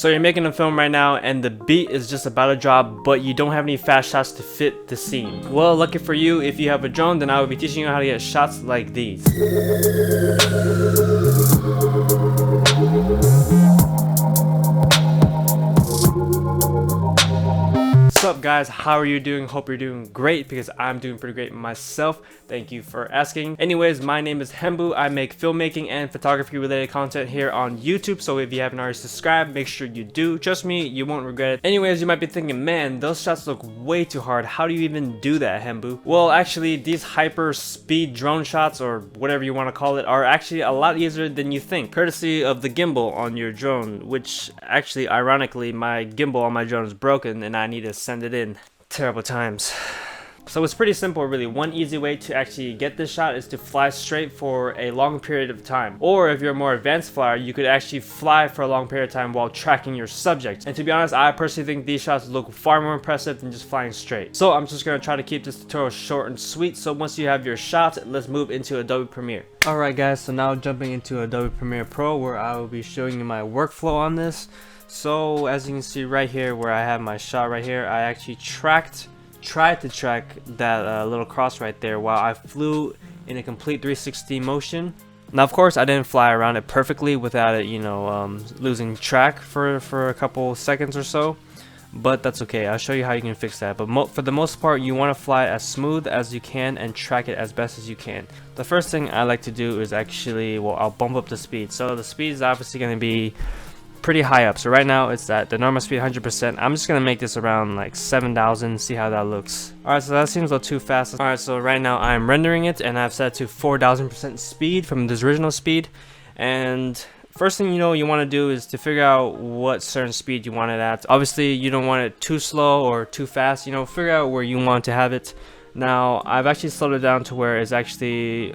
So you're making a film right now and the beat is just about to drop, but you don't have any fast shots to fit the scene. Well, lucky for you, if you have a drone, then I will be teaching you how to get shots like these. What's up guys, how are you doing? Hope you're doing great, because I'm doing pretty great myself. Thank you for asking. Anyways, my name is Henbu. I make filmmaking and photography related content here on YouTube, so if you haven't already subscribed, make sure you do. Trust me, you won't regret it. Anyways, you might be thinking, man, those shots look way too hard. How do you even do that, Henbu? Well, actually, these hyper speed drone shots, or whatever you want to call it, are actually a lot easier than you think, courtesy of the gimbal on your drone, which actually, ironically, my gimbal on my drone is broken and I need to send it in. Terrible times. So it's pretty simple really. One easy way to actually get this shot is to fly straight for a long period of time. Or if you're a more advanced flyer, you could actually fly for a long period of time while tracking your subject. And to be honest, I personally think these shots look far more impressive than just flying straight. So I'm just going to try to keep this tutorial short and sweet. So once you have your shot, let's move into Adobe Premiere. Alright guys, so now jumping into Adobe Premiere Pro, where I will be showing you my workflow on this. So as you can see right here where I have my shot right here, I actually tried to track that little cross right there while I flew in a complete 360 motion. Now of course I didn't fly around it perfectly without it, losing track for a couple seconds or so, but that's okay. I'll show you how you can fix that. But for the most part, you want to fly as smooth as you can and track it as best as you can. The first thing I like to do is actually, well, I'll bump up the speed. So the speed is obviously going to be pretty high up. So right now it's at the normal speed 100%. I'm just gonna make this around like 7,000, see how that looks. Alright, so that seems a little too fast. Alright, so right now I'm rendering it and I've set it to 4,000% speed from this original speed. And first thing you want to do is to figure out what certain speed you want it at. Obviously you don't want it too slow or too fast, figure out where you want to have it. Now I've actually slowed it down to where it's actually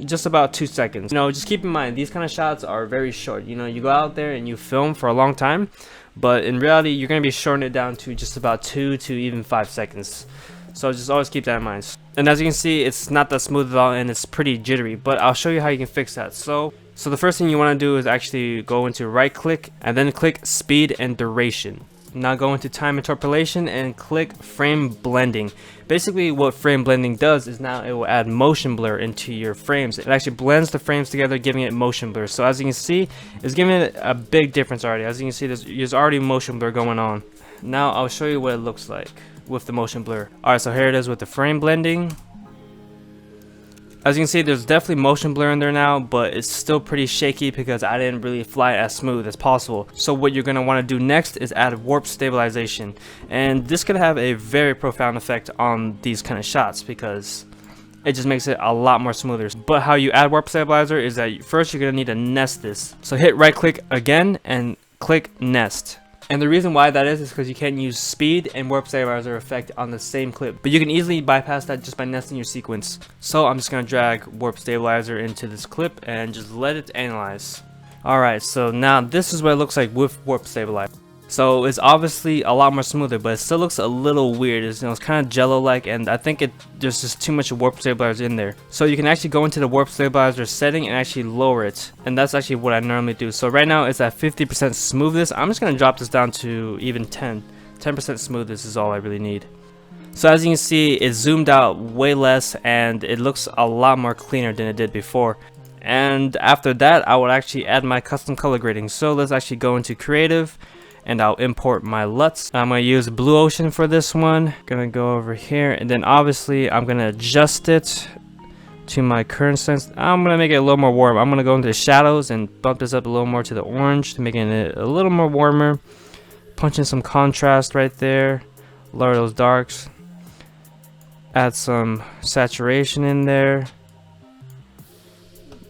just about 2 seconds. Just keep in mind, these kind of shots are very short. You go out there and you film for a long time, but in reality you're going to be shortening it down to just about 2 to even 5 seconds. So just always keep that in mind. And as you can see, it's not that smooth at all and it's pretty jittery, but I'll show you how you can fix that. So the first thing you want to do is actually go into right click and then click speed and duration. Now go into time interpolation and click frame blending. Basically what frame blending does is now it will add motion blur into your frames. It actually blends the frames together, giving it motion blur. So as you can see, it's giving it a big difference already. As you can see, there's already motion blur going on. Now I'll show you what it looks like with the motion blur. Alright, so here it is with the frame blending. As you can see, there's definitely motion blur in there now, but it's still pretty shaky because I didn't really fly it as smooth as possible. So what you're going to want to do next is add warp stabilization. And this could have a very profound effect on these kind of shots because it just makes it a lot more smoother. But how you add warp stabilizer is that first you're going to need to nest this. So hit right click again and click nest. And the reason why that is because you can't use speed and warp stabilizer effect on the same clip. But you can easily bypass that just by nesting your sequence. So I'm just going to drag warp stabilizer into this clip and just let it analyze. Alright, so now this is what it looks like with warp stabilizer. So it's obviously a lot more smoother, but it still looks a little weird. It's kind of jello-like, and I think there's just too much warp stabilizer in there. So you can actually go into the warp stabilizer setting and actually lower it, and that's actually what I normally do. So right now it's at 50% smoothness. I'm just gonna drop this down to even 10% smoothness is all I really need. So as you can see, it's zoomed out way less, and it looks a lot more cleaner than it did before. And after that, I would actually add my custom color grading. So let's actually go into creative, and I'll import my LUTs. I'm going to use Blue Ocean for this one. Gonna go over here, and then obviously I'm going to adjust it to my current sense. I'm going to make it a little more warm. I'm going to go into the shadows and bump this up a little more to the orange to make it a little more warmer. Punch in some contrast right there. Lower those darks. Add some saturation in there.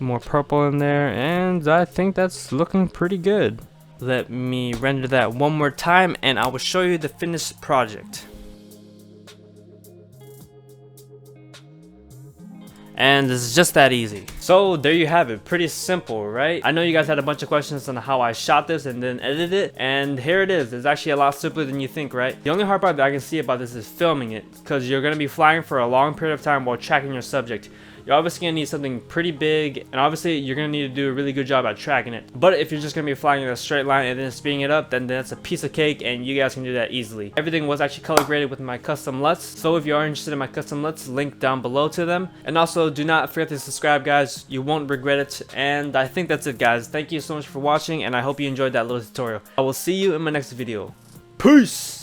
More purple in there, and I think that's looking pretty good. Let me render that one more time and I will show you the finished project. And this is just that easy. So there you have it, pretty simple, right? I know you guys had a bunch of questions on how I shot this and then edited it, and here it is. It's actually a lot simpler than you think, right? The only hard part that I can see about this is filming it, because you're going to be flying for a long period of time while tracking your subject. you're obviously gonna need something pretty big, and obviously you're gonna need to do a really good job at tracking it. But if you're just gonna be flying in a straight line and then speeding it up, then that's a piece of cake, and you guys can do that easily. Everything was actually color graded with my custom LUTs, so if you are interested in my custom LUTs, link down below to them. And also do not forget to subscribe, guys, you won't regret it. And I think that's it, guys. Thank you so much for watching, and I hope you enjoyed that little tutorial. I will see you in my next video. Peace!